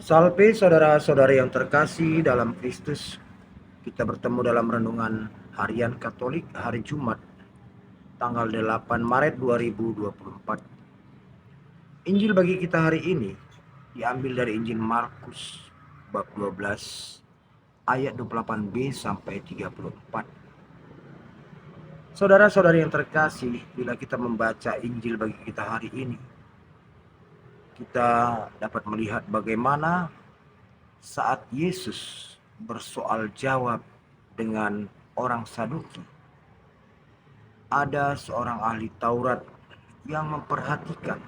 Salve saudara-saudari yang terkasih dalam Kristus. Kita bertemu dalam renungan harian Katolik hari Jumat tanggal 8 Maret 2024. Injil bagi kita hari ini diambil dari Injil Markus bab 12 ayat 28b sampai 34. Saudara-saudari yang terkasih, bila kita membaca Injil bagi kita hari ini, kita dapat melihat bagaimana saat Yesus bersoal jawab dengan orang Saduki, ada seorang ahli Taurat yang memperhatikan.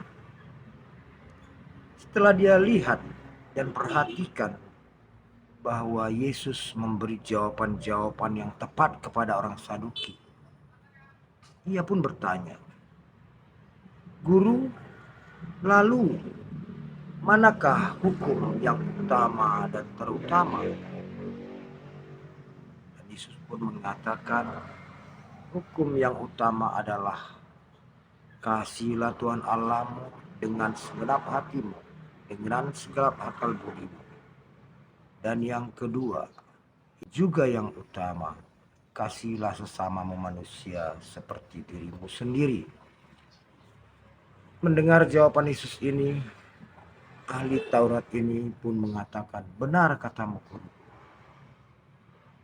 Setelah dia lihat dan perhatikan bahwa Yesus memberi jawaban-jawaban yang tepat kepada orang Saduki, ia pun bertanya, "Guru, lalu manakah hukum yang utama dan terutama?" Dan Yesus pun mengatakan, hukum yang utama adalah kasihilah Tuhan Allahmu dengan segenap hatimu, dengan segenap akal budimu. Dan yang kedua, juga yang utama, kasihilah sesamamu manusia seperti dirimu sendiri. Mendengar jawaban Yesus ini, ahli Taurat ini pun mengatakan, "Benar katamu, Guru."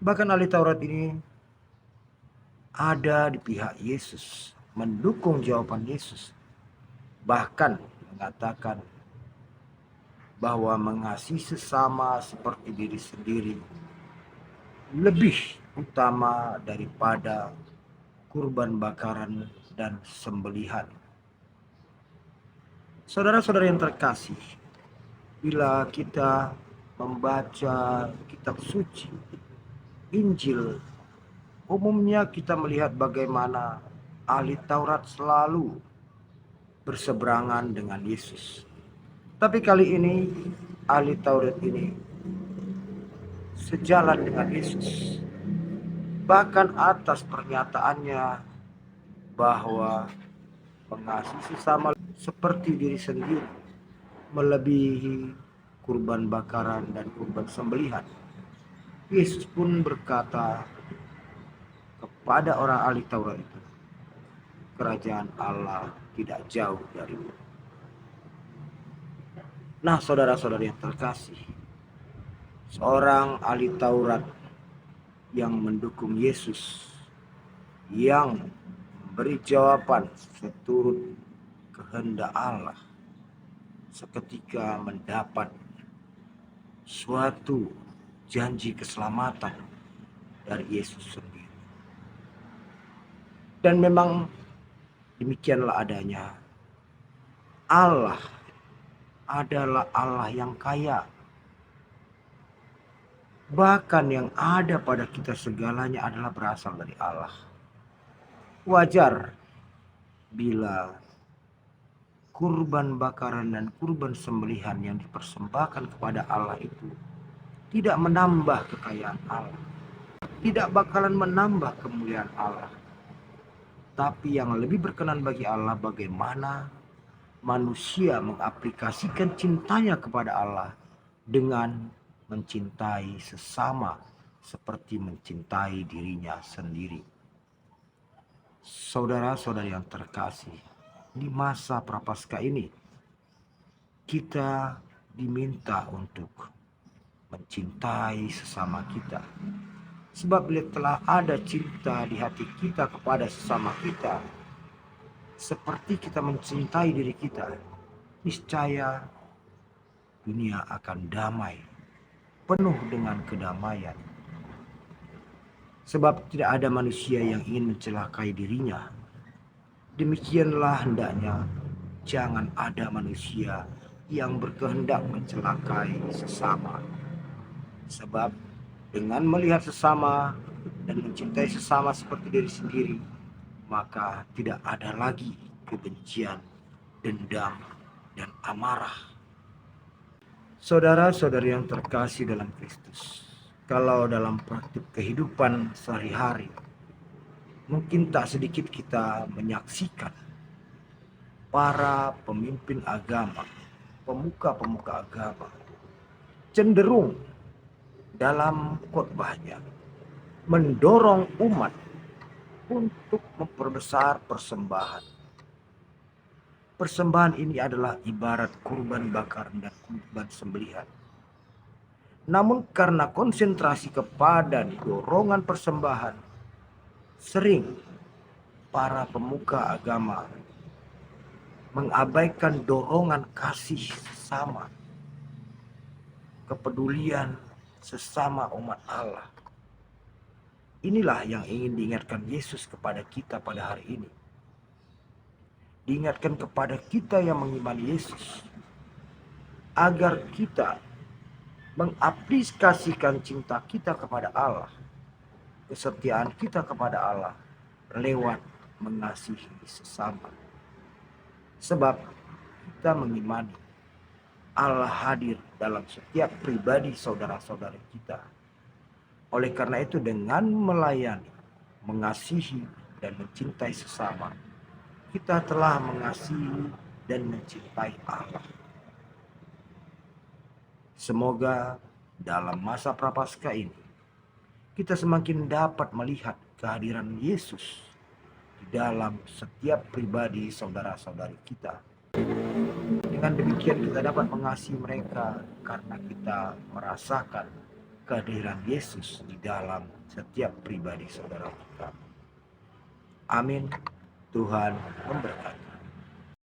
Bahkan ahli Taurat ini ada di pihak Yesus, mendukung jawaban Yesus, bahkan mengatakan bahwa mengasihi sesama seperti diri sendiri lebih utama daripada kurban bakaran dan sembelihan. Saudara-saudara yang terkasih, bila kita membaca kitab suci, Injil, umumnya kita melihat bagaimana ahli Taurat selalu berseberangan dengan Yesus. Tapi kali ini ahli Taurat ini sejalan dengan Yesus. Bahkan atas pernyataannya bahwa mengasihi sesama seperti diri sendiri melebihi kurban bakaran dan kurban sembelihan, Yesus pun berkata kepada orang ahli Taurat itu, "Kerajaan Allah tidak jauh darimu." Nah, saudara-saudari yang terkasih, seorang ahli Taurat yang mendukung Yesus, yang memberi jawaban seturut kehendak Allah, seketika mendapat suatu janji keselamatan dari Yesus sendiri. Dan memang demikianlah adanya. Allah adalah Allah yang kaya. Bahkan yang ada pada kita segalanya adalah berasal dari Allah. Wajar bila kurban bakaran dan kurban sembelihan yang dipersembahkan kepada Allah itu tidak menambah kekayaan Allah, tidak bakalan menambah kemuliaan Allah. Tapi yang lebih berkenan bagi Allah bagaimana manusia mengaplikasikan cintanya kepada Allah dengan mencintai sesama seperti mencintai dirinya sendiri. Saudara-saudari yang terkasih, di masa Prapaskah ini kita diminta untuk mencintai sesama kita. Sebab bila telah ada cinta di hati kita kepada sesama kita, seperti kita mencintai diri kita, niscaya dunia akan damai, penuh dengan kedamaian. Sebab tidak ada manusia yang ingin mencelakai dirinya. Demikianlah hendaknya jangan ada manusia yang berkehendak mencelakai sesama. Sebab dengan melihat sesama dan mencintai sesama seperti diri sendiri, maka tidak ada lagi kebencian, dendam, dan amarah. Saudara-saudari yang terkasih dalam Kristus, kalau dalam praktik kehidupan sehari-hari, mungkin tak sedikit kita menyaksikan para pemimpin agama, pemuka-pemuka agama cenderung dalam khotbahnya mendorong umat untuk memperbesar persembahan. Persembahan ini adalah ibarat kurban bakaran dan kurban sembelihan. Namun karena konsentrasi kepada dorongan persembahan, sering para pemuka agama mengabaikan dorongan kasih sesama, kepedulian sesama umat Allah. Inilah yang ingin diingatkan Yesus kepada kita pada hari ini. Diingatkan kepada kita yang mengimani Yesus, agar kita mengaplikasikan cinta kita kepada Allah, kesetiaan kita kepada Allah lewat mengasihi sesama. Sebab kita mengimani Allah hadir dalam setiap pribadi saudara-saudara kita. Oleh karena itu, dengan melayani, mengasihi, dan mencintai sesama, kita telah mengasihi dan mencintai Allah. Semoga dalam masa prapaskah ini kita semakin dapat melihat kehadiran Yesus di dalam setiap pribadi saudara-saudari kita. Dengan demikian kita dapat mengasihi mereka karena kita merasakan kehadiran Yesus di dalam setiap pribadi saudara kita. Amin. Tuhan memberkati.